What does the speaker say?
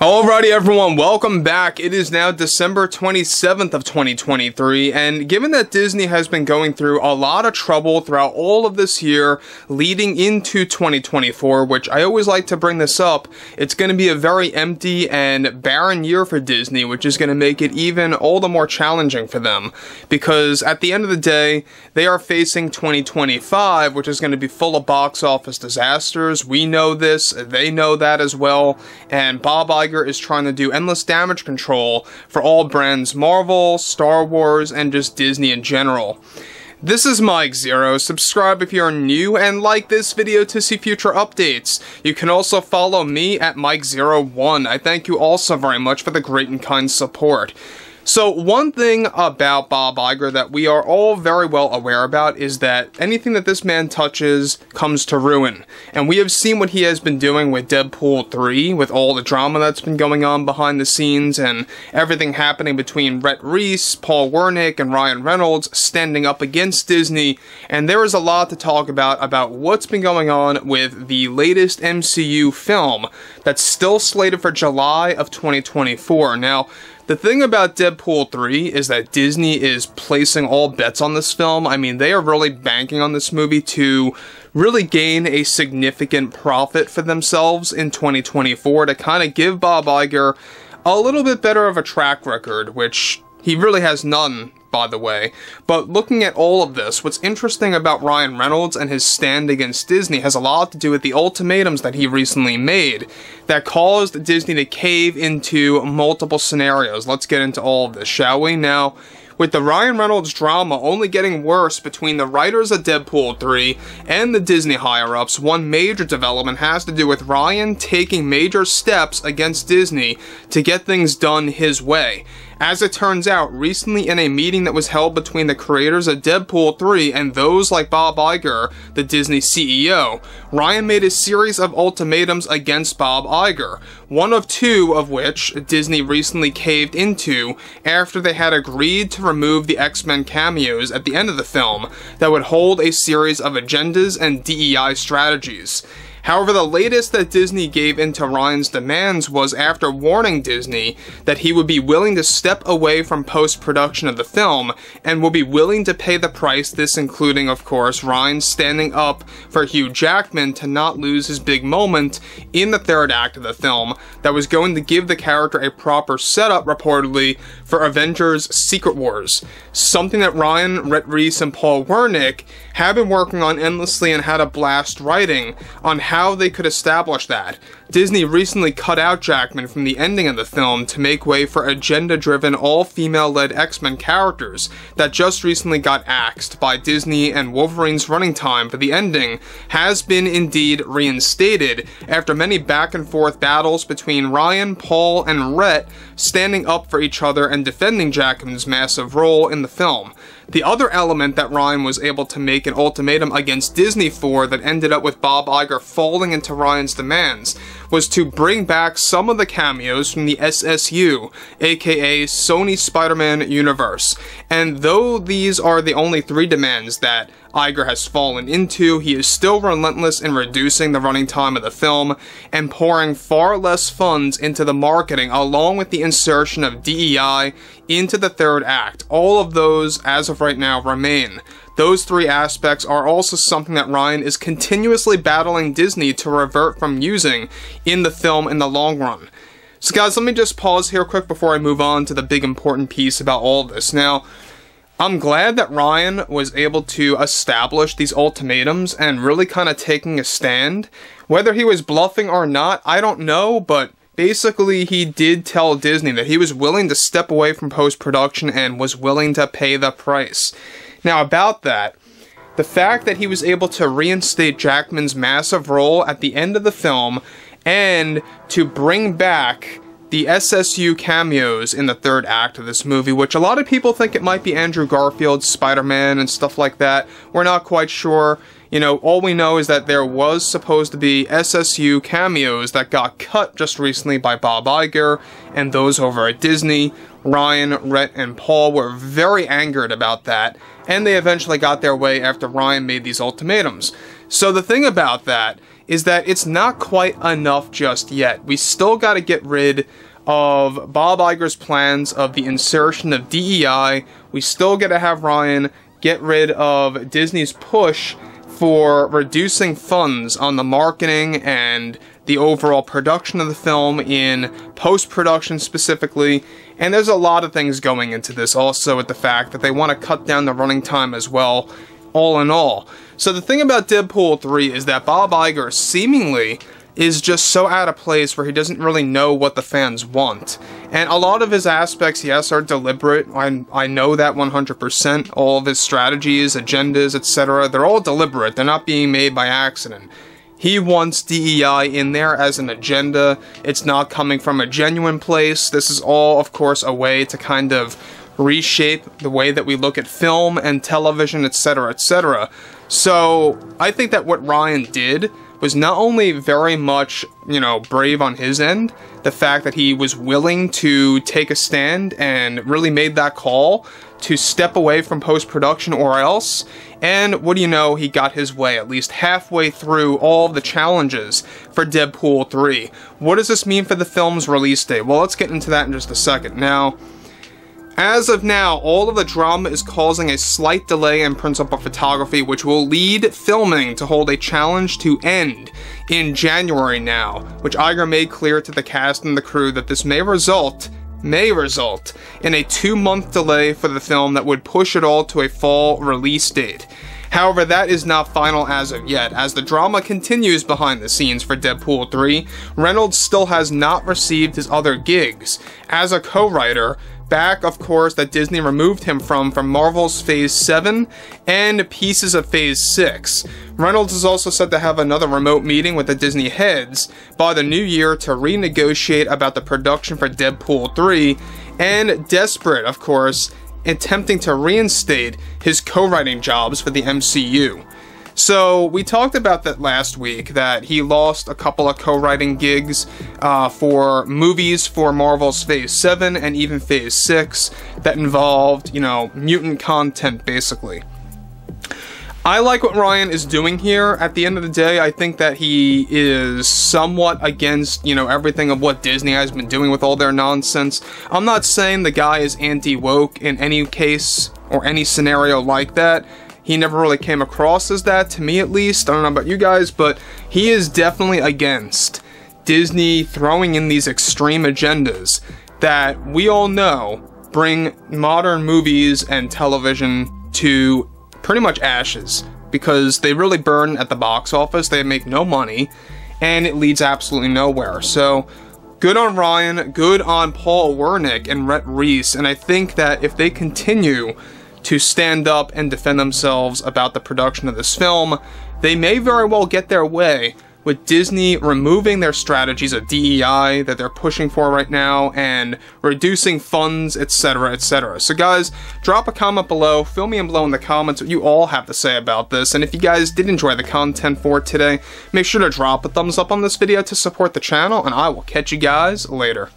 Alrighty everyone, welcome back. It is now December 27th of 2023, and given that Disney has been going through a lot of trouble throughout all of this year leading into 2024, which I always like to bring this up, it's going to be a very empty and barren year for Disney, which is going to make it even all the more challenging for them, because at the end of the day, they are facing 2025, which is going to be full of box office disasters. We know this, they know that as well, and Bob Iger is trying to do endless damage control for all brands Marvel, Star Wars, and just Disney in general. This is Mike Zero. Subscribe if you're new and like this video to see future updates. You can also follow me at Mike01. I thank you all so very much for the great and kind support. So one thing about Bob Iger that we are all very well aware about is that anything that this man touches comes to ruin. And we have seen what he has been doing with Deadpool 3, with all the drama that's been going on behind the scenes and everything happening between Rhett, Reese, Paul Wernick, and Ryan Reynolds standing up against Disney. And there is a lot to talk about what's been going on with the latest MCU film that's still slated for July of 2024. Now, the thing about Deadpool 3 is that Disney is placing all bets on this film. I mean, they are really banking on this movie to really gain a significant profit for themselves in 2024 to kind of give Bob Iger a little bit better of a track record, which he really has none, by the way. But looking at all of this, what's interesting about Ryan Reynolds and his stand against Disney has a lot to do with the ultimatums that he recently made that caused Disney to cave into multiple scenarios. Let's get into all of this, shall we? Now, with the Ryan Reynolds drama only getting worse between the writers of Deadpool 3 and the Disney higher-ups, one major development has to do with Ryan taking major steps against Disney to get things done his way. As it turns out, recently in a meeting that was held between the creators of Deadpool 3 and those like Bob Iger, the Disney CEO, Ryan made a series of ultimatums against Bob Iger, one of two of which Disney recently caved into after they had agreed to remove the X-Men cameos at the end of the film that would hold a series of agendas and DEI strategies. However, the latest that Disney gave into Ryan's demands was after warning Disney that he would be willing to step away from post-production of the film and will be willing to pay the price, this including, of course, Ryan standing up for Hugh Jackman to not lose his big moment in the third act of the film that was going to give the character a proper setup, reportedly, for Avengers Secret Wars. Something that Ryan, Rhett, Reese, and Paul Wernick have been working on endlessly and had a blast writing on how they could establish that. Disney recently cut out Jackman from the ending of the film to make way for agenda-driven, all-female-led X-Men characters that just recently got axed by Disney, and Wolverine's running time for the ending has been indeed reinstated after many back-and-forth battles between Ryan, Paul, and Rhett standing up for each other and defending Jackman's massive role in the film. The other element that Ryan was able to make an ultimatum against Disney for that ended up with Bob Iger falling into Ryan's demands was to bring back some of the cameos from the SSU, aka Sony Spider-Man universe. And though these are the only three demands that Iger has fallen into, he is still relentless in reducing the running time of the film and pouring far less funds into the marketing, along with the insertion of DEI into the third act. All of those, as of right now, remain. Those three aspects are also something that Ryan is continuously battling Disney to revert from using in the film in the long run. So guys, let me just pause here quick before I move on to the big important piece about all of this. Now, I'm glad that Ryan was able to establish these ultimatums and really kind of taking a stand. Whether he was bluffing or not, I don't know, but basically he did tell Disney that he was willing to step away from post-production and was willing to pay the price. Now about that, the fact that he was able to reinstate Jackman's massive role at the end of the film and to bring back the SSU cameos in the third act of this movie, which a lot of people think it might be Andrew Garfield's Spider-Man and stuff like that. We're not quite sure. You know, all we know is that there was supposed to be SSU cameos that got cut just recently by Bob Iger and those over at Disney. Ryan, Rhett, and Paul were very angered about that, and they eventually got their way after Ryan made these ultimatums. So the thing about that is that it's not quite enough just yet. We still got to get rid of Bob Iger's plans of the insertion of DEI. We still got to have Ryan get rid of Disney's push for reducing funds on the marketing and the overall production of the film, in post-production specifically. And there's a lot of things going into this also, with the fact that they want to cut down the running time as well, all in all. So the thing about Deadpool 3 is that Bob Iger seemingly is just so out of place where he doesn't really know what the fans want. And a lot of his aspects, yes, are deliberate. I know that 100%. All of his strategies, agendas, etc., they're all deliberate. They're not being made by accident. He wants DEI in there as an agenda. It's not coming from a genuine place. This is all, of course, a way to kind of reshape the way that we look at film and television, etc., etc. So I think that what Ryan did was not only very much, brave on his end, the fact that he was willing to take a stand and really made that call to step away from post-production or else, and what do you know, he got his way at least halfway through all of the challenges for Deadpool 3. What does this mean for the film's release date? Well, let's get into that in just a second. Now, as of now, all of the drama is causing a slight delay in principal photography, which will lead filming to hold a challenge to end in January now, which Iger made clear to the cast and the crew that this may result in a 2-month delay for the film that would push it all to a fall release date. However, that is not final as of yet. As the drama continues behind the scenes for Deadpool 3, Reynolds still has not received his other gigs as a co-writer, back, of course, that Disney removed him from Marvel's Phase 7 and pieces of Phase 6. Reynolds is also said to have another remote meeting with the Disney heads by the new year to renegotiate about the production for Deadpool 3, and desperate, of course, attempting to reinstate his co-writing jobs for the MCU. So, we talked about that last week, that he lost a couple of co-writing gigs for movies for Marvel's Phase 7 and even Phase 6 that involved, mutant content, basically. I like what Ryan is doing here. At the end of the day, I think that he is somewhat against, everything of what Disney has been doing with all their nonsense. I'm not saying the guy is anti-woke in any case or any scenario like that. He never really came across as that, to me at least. I don't know about you guys, but he is definitely against Disney throwing in these extreme agendas that we all know bring modern movies and television to pretty much ashes, because they really burn at the box office, they make no money, and it leads absolutely nowhere. So, good on Ryan, good on Paul Wernick and Rhett Reese, and I think that if they continue to stand up and defend themselves about the production of this film, they may very well get their way with Disney removing their strategies of DEI that they're pushing for right now and reducing funds, etc., etc. So guys, drop a comment below, fill me in below in the comments what you all have to say about this, and if you guys did enjoy the content for today, make sure to drop a thumbs up on this video to support the channel, and I will catch you guys later.